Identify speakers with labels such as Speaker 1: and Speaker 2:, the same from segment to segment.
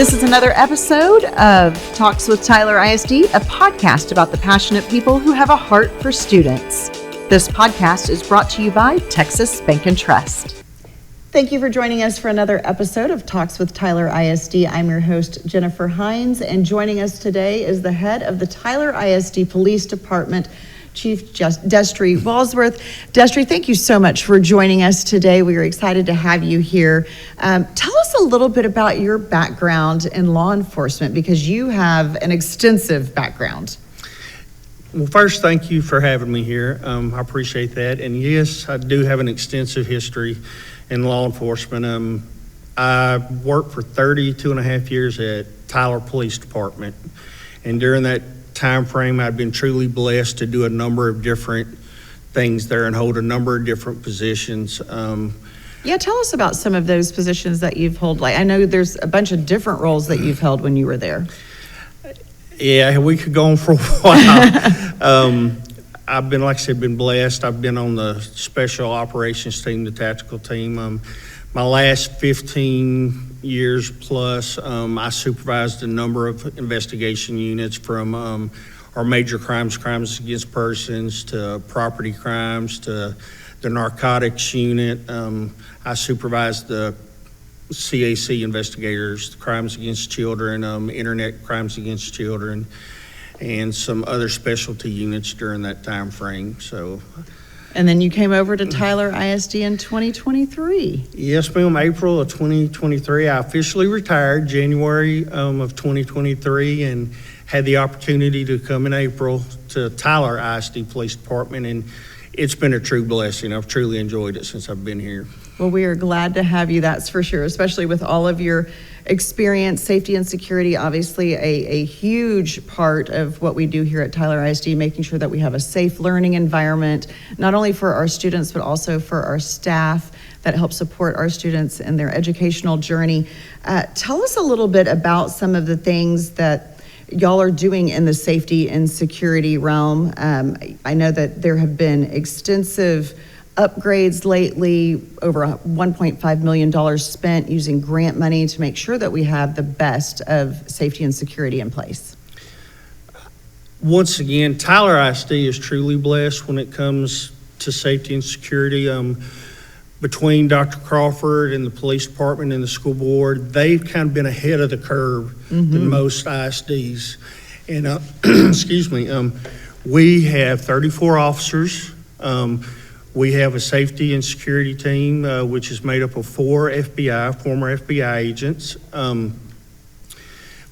Speaker 1: This is another episode of Talks with Tyler ISD, a podcast about the passionate people who have a heart for students. This podcast is brought to you by Texas Bank and Trust. Thank you for joining us for another episode of Talks with Tyler ISD. I'm your host, Jennifer Hines, and joining us today is the head of the Tyler ISD Police Department, Chief Destry Walsworth. Destry, thank you so much for joining us today. We are excited to have you here. Tell us a little bit about your background in law enforcement, because you have an extensive background.
Speaker 2: Well, first, thank you for having me here. I appreciate that. And yes, I do have an extensive history in law enforcement. I worked for 32 and a half years at Tyler Police Department. And during that time frame, I've been truly blessed to do a number of different things there and hold a number of different positions.
Speaker 1: Yeah, tell us about some of those positions that you've held. Like, I know there's a bunch of different roles that you've held when you were there.
Speaker 2: Yeah, we could go on for a while. I've been, like I said, been blessed. I've been on the special operations team, the tactical team. My last 15 years plus, I supervised a number of investigation units from our major crimes against persons, to property crimes, to the narcotics unit. I supervised the CAC investigators, crimes against children, internet crimes against children, and some other specialty units during that time frame.
Speaker 1: And then you came over to Tyler ISD in 2023.
Speaker 2: Yes, ma'am. April of 2023. I officially retired January of 2023 and had the opportunity to come in April to Tyler ISD Police Department, and it's been a true blessing. I've truly enjoyed it since I've been here.
Speaker 1: Well, we are glad to have you, that's for sure, especially with all of your experience. Safety and security, obviously a huge part of what we do here at Tyler ISD, making sure that we have a safe learning environment, not only for our students, but also for our staff that help support our students in their educational journey. Tell us a little bit about some of the things that y'all are doing in the safety and security realm. I know that there have been extensive upgrades lately, over $1.5 million spent using grant money to make sure that we have the best of safety and security in place.
Speaker 2: Once again, Tyler ISD is truly blessed when it comes to safety and security. Between Dr. Crawford and the police department and the school board, they've kind of been ahead of the curve than most ISDs. And excuse me, we have 34 officers. We have a safety and security team, which is made up of 4 former FBI agents.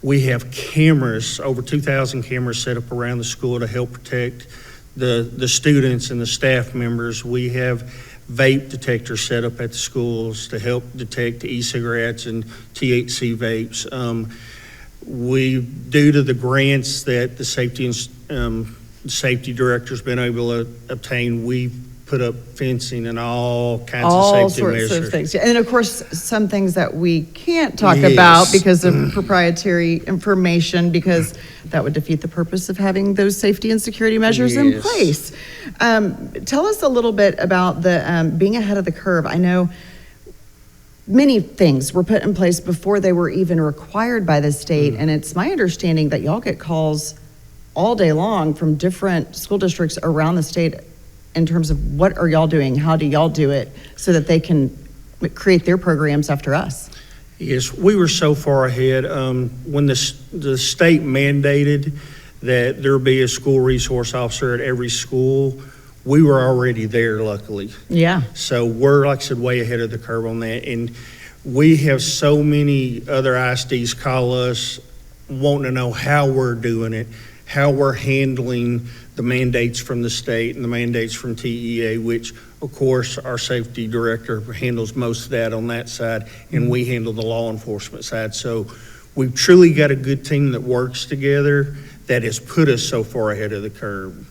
Speaker 2: We have cameras, over 2,000 cameras set up around the school to help protect the students and the staff members. We have vape detectors set up at the schools to help detect e-cigarettes and THC vapes. Due to the grants that the safety director's been able to obtain, we've put up fencing and all kinds of safety measures. All sorts of things.
Speaker 1: And of course, some things that we can't talk about because of proprietary information, because that would defeat the purpose of having those safety and security measures in place. Tell us a little bit about the being ahead of the curve. I know many things were put in place before they were even required by the state, and it's my understanding that y'all get calls all day long from different school districts around the state in terms of what are y'all doing, how do y'all do it, so that they can create their programs after us.
Speaker 2: Yes, we were so far ahead. When the state mandated that there be a school resource officer at every school, we were already there, luckily.
Speaker 1: Yeah.
Speaker 2: So we're, like I said, way ahead of the curve on that. And we have so many other ISDs call us wanting to know how we're doing it, how we're handling the mandates from the state and the mandates from TEA, which of course our safety director handles most of that on that side, and we handle the law enforcement side. So we've truly got a good team that works together that has put us so far ahead of the curve.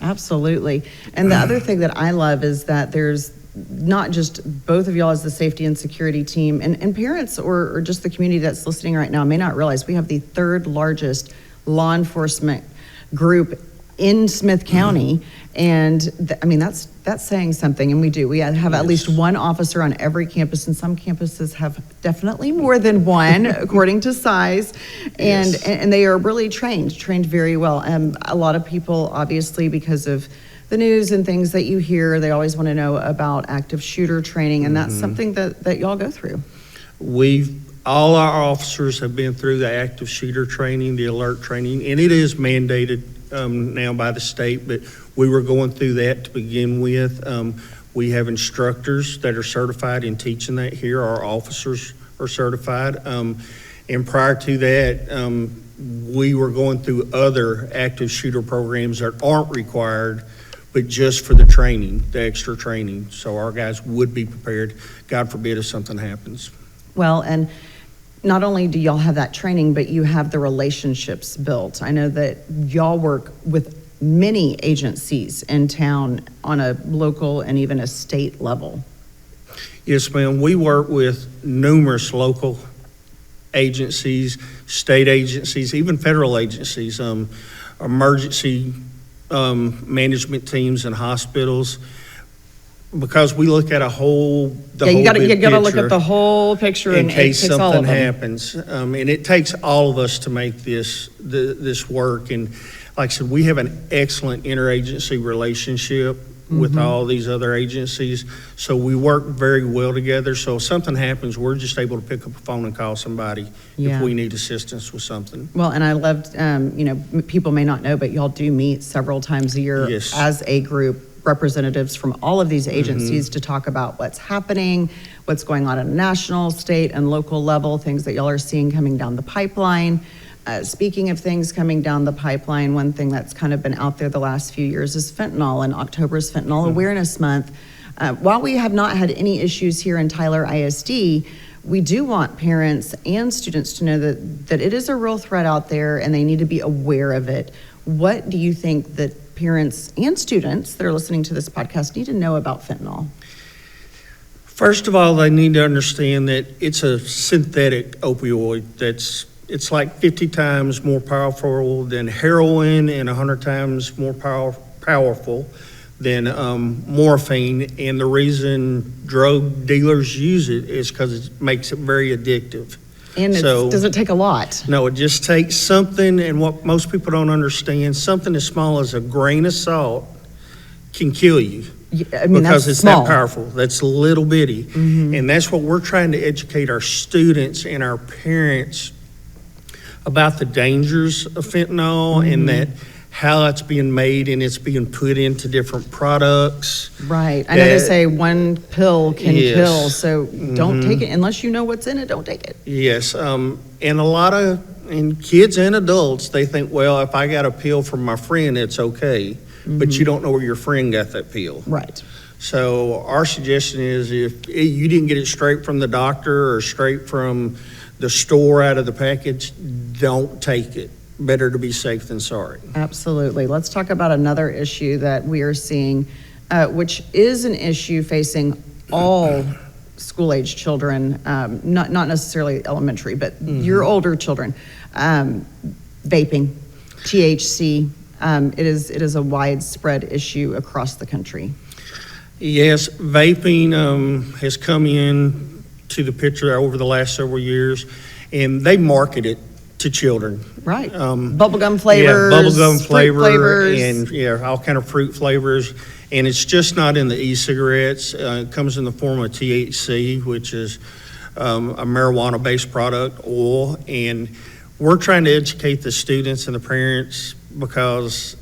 Speaker 1: Absolutely. And the other thing that I love is that there's not just both of y'all as the safety and security team, and parents or just the community that's listening right now may not realize we have the 3rd largest law enforcement group in Smith County. And I mean, that's saying something, and we do. We have at least one officer on every campus, and some campuses have definitely more than one, according to size. And they are really trained very well. A lot of people, obviously, because of the news and things that you hear, they always want to know about active shooter training, and that's something that y'all go through.
Speaker 2: All our officers have been through the active shooter training, the alert training, and it is mandated now by the state, but we were going through that to begin with. We have instructors that are certified in teaching that here. Our officers are certified. And prior to that, we were going through other active shooter programs that aren't required, but just for the training, the extra training. So our guys would be prepared, God forbid, if something happens.
Speaker 1: Well, and not only do y'all have that training, but you have the relationships built. I know that y'all work with many agencies in town on a local and even a state level.
Speaker 2: Yes, ma'am. We work with numerous local agencies, state agencies, even federal agencies, emergency management teams and hospitals, because we look at you gotta look at the whole picture in case
Speaker 1: it takes all
Speaker 2: something
Speaker 1: of them.
Speaker 2: happens, and it takes all of us to make this work. And like I said, we have an excellent interagency relationship with all these other agencies, so we work very well together. So if something happens, we're just able to pick up a phone and call somebody if we need assistance with something.
Speaker 1: Well, and I loved, people may not know, but y'all do meet several times a year as a group, representatives from all of these agencies to talk about what's happening, what's going on at a national, state, and local level, things that y'all are seeing coming down the pipeline. Speaking of things coming down the pipeline, one thing that's kind of been out there the last few years is fentanyl, and October is Fentanyl Awareness Month. While we have not had any issues here in Tyler ISD, we do want parents and students to know that it is a real threat out there and they need to be aware of it. What do you think that parents and students that are listening to this podcast need to know about fentanyl?
Speaker 2: First of all, they need to understand that it's a synthetic opioid it's like 50 times more powerful than heroin and 100 times more powerful than morphine. And the reason drug dealers use it is because it makes it very addictive.
Speaker 1: And it doesn't take a lot.
Speaker 2: No, it just takes something, and what most people don't understand, something as small as a grain of salt can kill you.
Speaker 1: I mean,
Speaker 2: because it's
Speaker 1: small.
Speaker 2: that powerful. That's little bitty. And that's what we're trying to educate our students and our parents about, the dangers of fentanyl and that how it's being made and it's being put into different products.
Speaker 1: Right. I know they say one pill can kill, so don't take it unless you know what's in it. Don't take it.
Speaker 2: Yes. And a lot of kids and adults, they think, well, if I got a pill from my friend, it's okay. But you don't know where your friend got that pill.
Speaker 1: Right.
Speaker 2: So our suggestion is, if you didn't get it straight from the doctor or straight from the store out of the package, don't take it. Better to be safe than sorry. Absolutely.
Speaker 1: Let's talk about another issue that we are seeing, which is an issue facing all school-age children, not necessarily elementary, but your older children. Vaping, THC. It is a widespread issue across the country.
Speaker 2: Yes, vaping has come in to the picture over the last several years, and they market it to children.
Speaker 1: Right. Bubblegum flavors.
Speaker 2: Yeah, bubblegum
Speaker 1: flavors.
Speaker 2: And all kind of fruit flavors. And it's just not in the e-cigarettes. It comes in the form of THC, which is a marijuana-based product, oil. And we're trying to educate the students and the parents, because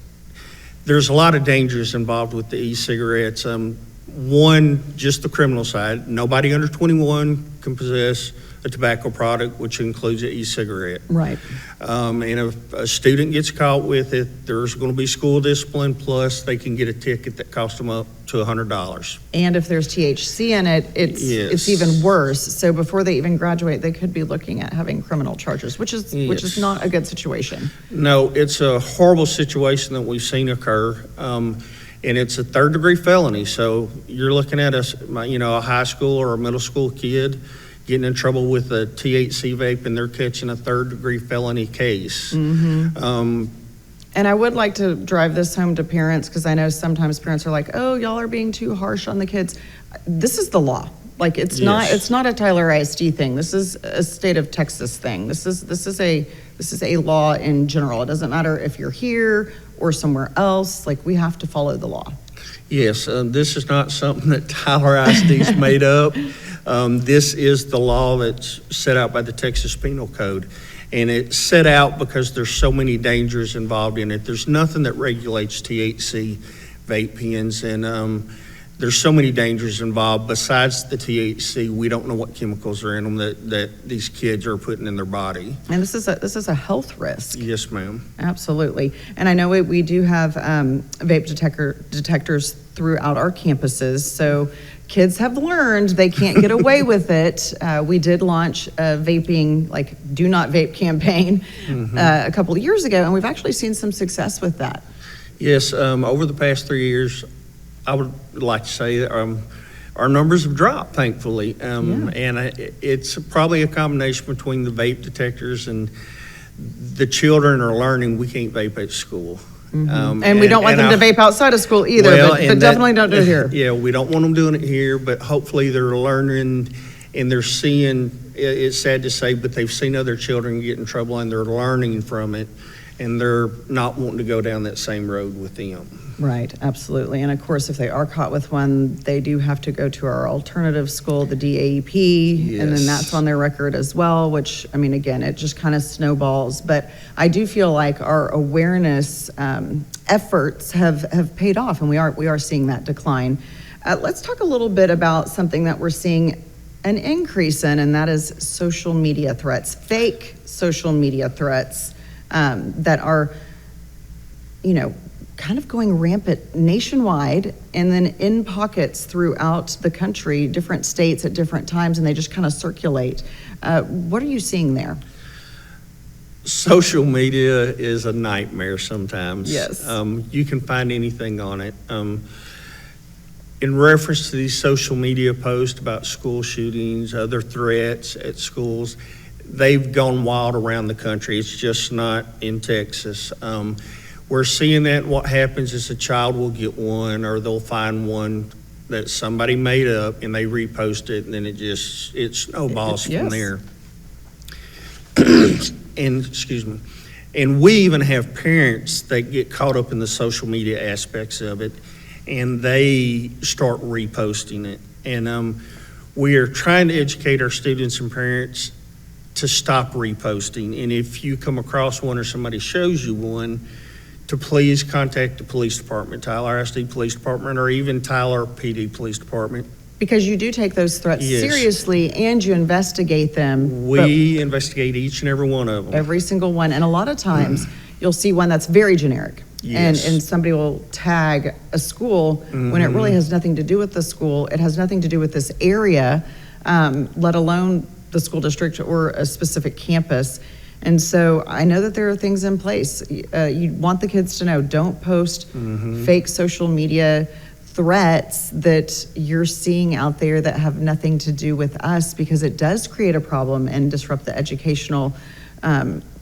Speaker 2: there's a lot of dangers involved with the e-cigarettes. One, just the criminal side. Nobody under 21 can possess a tobacco product, which includes an e-cigarette.
Speaker 1: Right.
Speaker 2: And if a student gets caught with it, there's going to be school discipline, plus they can get a ticket that costs them up to $100.
Speaker 1: And if there's THC in it, it's even worse. So before they even graduate, they could be looking at having criminal charges, which is not a good situation. No,
Speaker 2: it's a horrible situation that we've seen occur. And it's a third-degree felony. So you're looking at a high school or a middle school kid getting in trouble with a THC vape, and they're catching a third-degree felony case.
Speaker 1: And I would like to drive this home to parents, because I know sometimes parents are like, oh, y'all are being too harsh on the kids. This is the law. Like, it's not a Tyler ISD thing. This is a state of Texas thing. This is a law in general. It doesn't matter if you're here or somewhere else. Like, we have to follow the law.
Speaker 2: Yes, this is not something that Tyler ISD's made up. This is the law that's set out by the Texas Penal Code. And it's set out because there's so many dangers involved in it. There's nothing that regulates THC vape pens, and there's so many dangers involved. Besides the THC, we don't know what chemicals are in them that these kids are putting in their body.
Speaker 1: And this is a health risk.
Speaker 2: Yes, ma'am.
Speaker 1: Absolutely. And I know we do have vape detectors throughout our campuses, so kids have learned they can't get away with it. We did launch a vaping, like, do not vape campaign a couple of years ago, and we've actually seen some success with that.
Speaker 2: Yes, over the past 3 years, I would like to say that our numbers have dropped, thankfully. And it's probably a combination between the vape detectors and the children are learning we can't vape at school.
Speaker 1: And we don't want them to vape outside of school either, but definitely don't do it here.
Speaker 2: Yeah, we don't want them doing it here, but hopefully they're learning and they're seeing, it's sad to say, but they've seen other children get in trouble and they're learning from it, and they're not wanting to go down that same road with them.
Speaker 1: Right, absolutely. And of course, if they are caught with one, they do have to go to our alternative school, the DAEP, and then that's on their record as well, which, I mean, again, it just kind of snowballs. But I do feel like our awareness efforts have paid off, and we are seeing that decline. Let's talk a little bit about something that we're seeing an increase in, and that is social media threats, fake social media threats that are, kind of going rampant nationwide and then in pockets throughout the country, different states at different times, and they just kind of circulate. What are you seeing there?
Speaker 2: Social media is a nightmare sometimes.
Speaker 1: Yes.
Speaker 2: You can find anything on it. In reference to these social media posts about school shootings, other threats at schools, they've gone wild around the country. It's just not in Texas. We're seeing that what happens is a child will get one, or they'll find one that somebody made up and they repost it, and then it snowballs from there. And excuse me. And we even have parents that get caught up in the social media aspects of it, and they start reposting it. And we are trying to educate our students and parents to stop reposting. And if you come across one or somebody shows you one, to please contact the police department, Tyler ISD Police Department, or even Tyler PD Police Department. Because
Speaker 1: you do take those threats seriously, and you investigate them.
Speaker 2: We investigate each and every one of them.
Speaker 1: Every single one. And a lot of times you'll see one that's very generic.
Speaker 2: Yes.
Speaker 1: And somebody will tag a school when it really has nothing to do with the school. It has nothing to do with this area, let alone the school district or a specific campus. And so I know that there are things in place. You want the kids to know, don't post fake social media threats that you're seeing out there that have nothing to do with us, because it does create a problem and disrupt the educational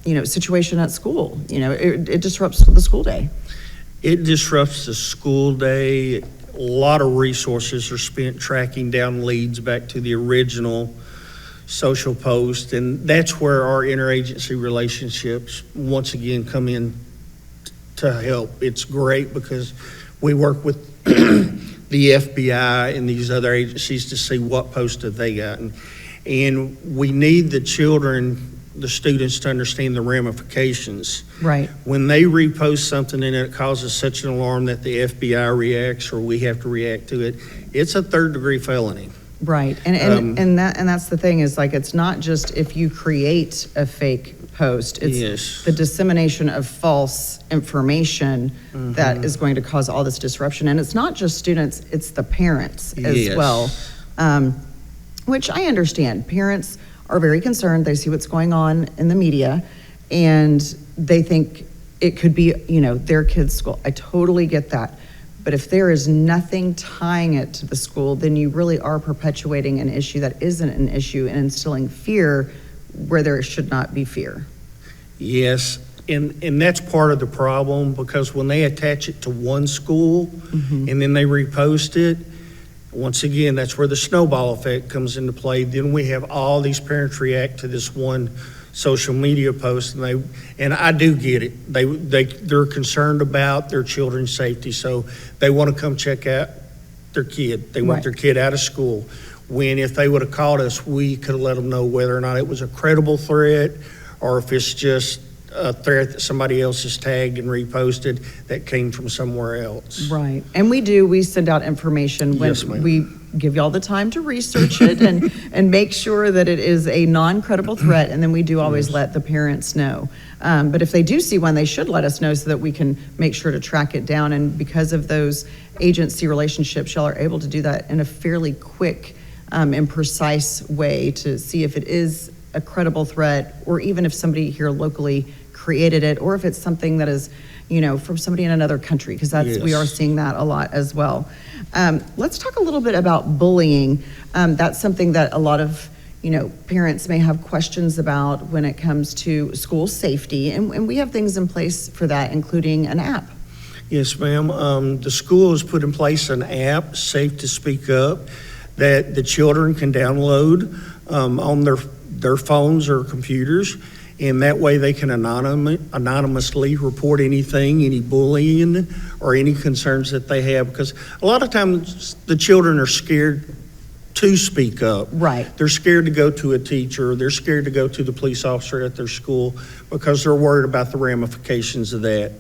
Speaker 1: situation at school. It disrupts the school day.
Speaker 2: It disrupts the school day. A lot of resources are spent tracking down leads back to the original social post, and that's where our interagency relationships once again come in to help. It's great because we work with the FBI and these other agencies to see what posts have they gotten, and we need the children, the students, to understand the ramifications.
Speaker 1: Right.
Speaker 2: When they repost something and it causes such an alarm that the FBI reacts or we have to react to it, it's a third-degree felony.
Speaker 1: Right, and that's the thing, is like, it's not just if you create a fake post, it's the dissemination of false information that is going to cause all this disruption. And it's not just students, it's the parents as well, which I understand. Parents are very concerned. They see what's going on in the media, and they think it could be, their kid's school. I totally get that. But if there is nothing tying it to the school, then you really are perpetuating an issue that isn't an issue and instilling fear where there should not be fear.
Speaker 2: Yes, And that's part of the problem, because when they attach it to one school and then they repost it, once again, that's where the snowball effect comes into play. Then we have all these parents react to this one social media post, and I do get it. They're concerned about their children's safety, so they want to come check out their kid. They want their kid out of school. When if they would have called us, we could have let them know whether or not it was a credible threat, or if it's just a threat that somebody else has tagged and reposted that came from somewhere else.
Speaker 1: Right. And we send out information when
Speaker 2: Yes, ma'am.
Speaker 1: we give y'all the time to research it and make sure that it is a non-credible threat, and then we do always let the parents know. But if they do see one, they should let us know so that we can make sure to track it down. And because of those agency relationships, y'all are able to do that in a fairly quick and precise way to see if it is a credible threat, or even if somebody here locally created it, or if it's something that is, from somebody in another country, because we are seeing that a lot as well. Let's talk a little bit about bullying. That's something that a lot of parents may have questions about when it comes to school safety, and we have things in place for that, including an app.
Speaker 2: Yes, ma'am. The school has put in place an app, Safe to Speak Up, that the children can download on their phones or computers, and that way they can anonymously report anything, any bullying or any concerns that they have, because a lot of times the children are scared to speak up.
Speaker 1: Right.
Speaker 2: They're scared to go to a teacher, they're scared to go to the police officer at their school because they're worried about the ramifications of that.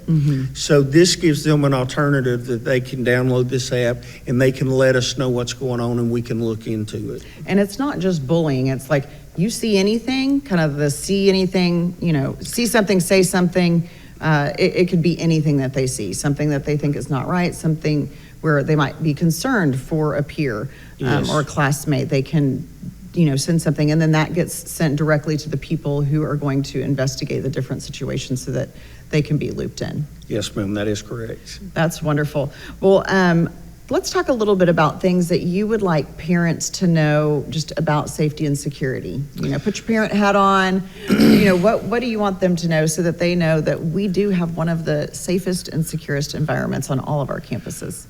Speaker 2: So this gives them an alternative that they can download this app and they can let us know what's going on and we can look into it.
Speaker 1: And it's not just bullying, it's like you see anything, kind of the see anything, see something, say something. It could be anything that they see, something that they think is not right, something where they might be concerned for a peer or a classmate. They can, send something, and then that gets sent directly to the people who are going to investigate the different situations so that they can be looped in.
Speaker 2: Yes, ma'am, that is correct.
Speaker 1: That's wonderful. Well, let's talk a little bit about things that you would like parents to know just about safety and security. Put your parent hat on. What do you want them to know so that they know that we do have one of the safest and securest environments on all of our campuses?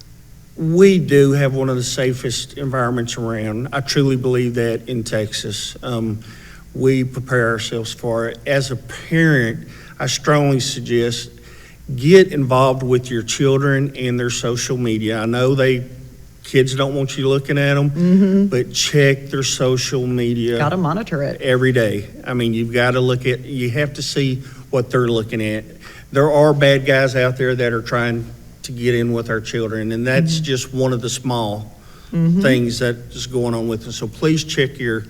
Speaker 2: We do have one of the safest environments around. I truly believe that in Texas. We prepare ourselves for it. As a parent, I strongly suggest get involved with your children and their social media. I know kids don't want you looking at them, but check their social media.
Speaker 1: Got to monitor it
Speaker 2: every day. I mean, you have to see what they're looking at. There are bad guys out there that are trying to get in with our children, and that's just one of the small things that is going on with them. So please check your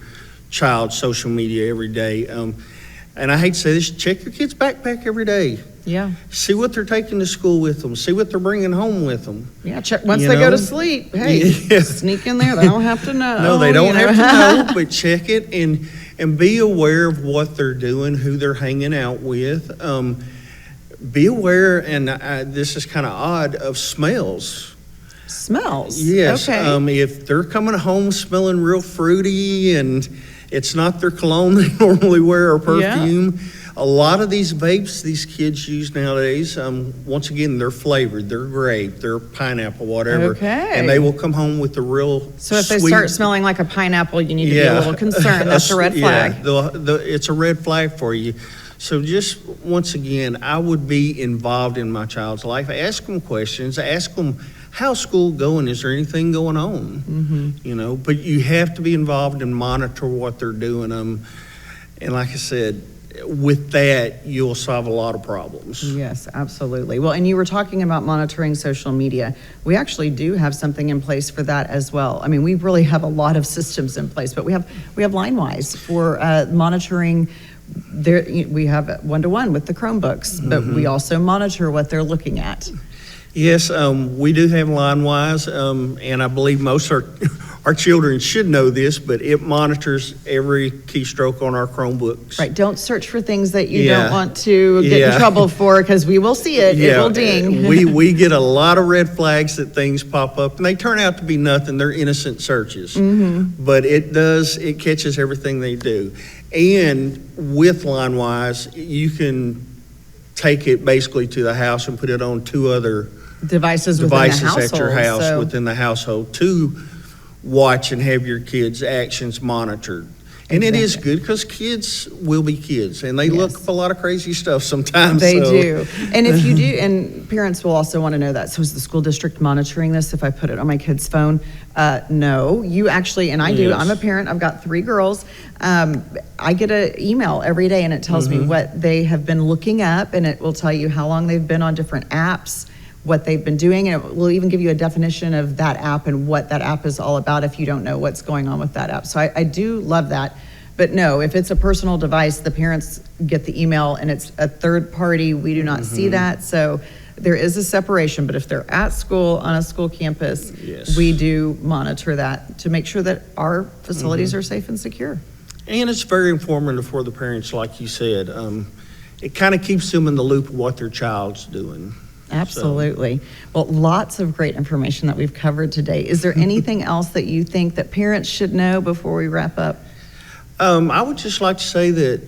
Speaker 2: child's social media every day. And I hate to say this, check your kid's backpack every day.
Speaker 1: Yeah.
Speaker 2: See what they're taking to school with them. See what they're bringing home with them.
Speaker 1: Yeah, check once they go to sleep. Hey, sneak in there. They don't have to know.
Speaker 2: No, they don't have to know, but check it and be aware of what they're doing, who they're hanging out with. Be aware, and this is kind of odd, of smells.
Speaker 1: Smells?
Speaker 2: Yes.
Speaker 1: Okay.
Speaker 2: If they're coming home smelling real fruity and it's not their cologne they normally wear or perfume, a lot of these vapes these kids use nowadays, once again, they're flavored. They're grape, they're pineapple, whatever.
Speaker 1: Okay.
Speaker 2: And they will come home with the real
Speaker 1: So if
Speaker 2: sweet,
Speaker 1: they start smelling like a pineapple, you need to be a little concerned. That's a red flag.
Speaker 2: Yeah, it's a red flag for you. So just, once again, I would be involved in my child's life. Ask them questions. Ask them, how's school going? Is there anything going on? But you have to be involved and monitor what they're doing. And like I said, with that, you'll solve a lot of problems.
Speaker 1: Yes, absolutely. Well, and you were talking about monitoring social media. We actually do have something in place for that as well. I mean, we really have a lot of systems in place, but we have LineWise for monitoring. We have one-to-one with the Chromebooks, but we also monitor what they're looking at.
Speaker 2: Yes, we do have LineWise, and I believe most our children should know this, but it monitors every keystroke on our Chromebooks.
Speaker 1: Right, don't search for things that you don't want to get in trouble for, because we will see it, it will ding.
Speaker 2: we get a lot of red flags that things pop up, and they turn out to be nothing. They're innocent searches, but it catches everything they do. And with LineWise, you can take it basically to the house and put it on 2 other
Speaker 1: Devices
Speaker 2: at your
Speaker 1: household,
Speaker 2: house
Speaker 1: so-
Speaker 2: within the household to watch and have your kids' actions monitored. And it is
Speaker 1: Exactly.
Speaker 2: good because kids will be kids, and they look
Speaker 1: Yes.
Speaker 2: up a lot of crazy stuff sometimes.
Speaker 1: They
Speaker 2: so-
Speaker 1: do. And if you do, and parents will also want to know that. So is the school district monitoring this if I put it on my kid's phone? No, you actually, and I do.
Speaker 2: Yes.
Speaker 1: I'm a parent. I've got 3 girls. I get an email every day and it tells me what they have been looking up, and it will tell you how long they've been on different apps, what they've been doing, and it will even give you a definition of that app and what that app is all about if you don't know what's going on with that app. So I do love that. But no, if it's a personal device, the parents get the email and it's a third party. We do not see that. So there is a separation. But if they're at school, on a school campus,
Speaker 2: Yes.
Speaker 1: we do monitor that to make sure that our facilities are safe and secure.
Speaker 2: And it's very informative for the parents, like you said. It kind of keeps them in the loop of what their child's doing.
Speaker 1: Absolutely. Well, lots of great information that we've covered today. Is there anything else that you think that parents should know before we wrap up?
Speaker 2: I would just like to say that,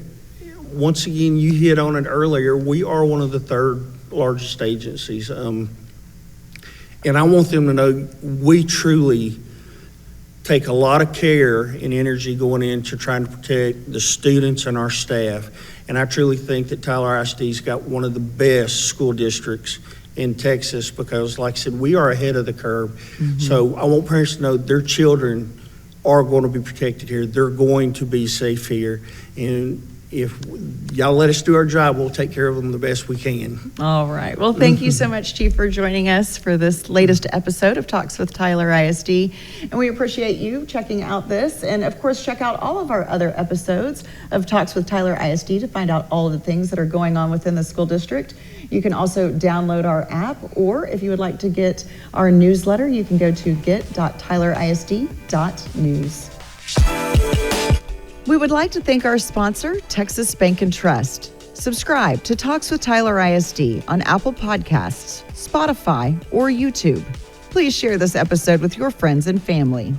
Speaker 2: once again, you hit on it earlier, we are one of the 3rd largest agencies. And I want them to know we truly take a lot of care and energy going into trying to protect the students and our staff. And I truly think that Tyler ISD's got one of the best school districts in Texas because, like I said, we are ahead of the curve. So I want parents to know their children are going to be protected here. They're going to be safe here. And if y'all let us do our job, we'll take care of them the best we can.
Speaker 1: All right. Well, thank you so much, Chief, for joining us for this latest episode of Talks with Tyler ISD. And we appreciate you checking out this. And of course, check out all of our other episodes of Talks with Tyler ISD to find out all of the things that are going on within the school district. You can also download our app, or if you would like to get our newsletter, you can go to get.tylerisd.news. We would like to thank our sponsor, Texas Bank and Trust. Subscribe to Talks with Tyler ISD on Apple Podcasts, Spotify, or YouTube. Please share this episode with your friends and family.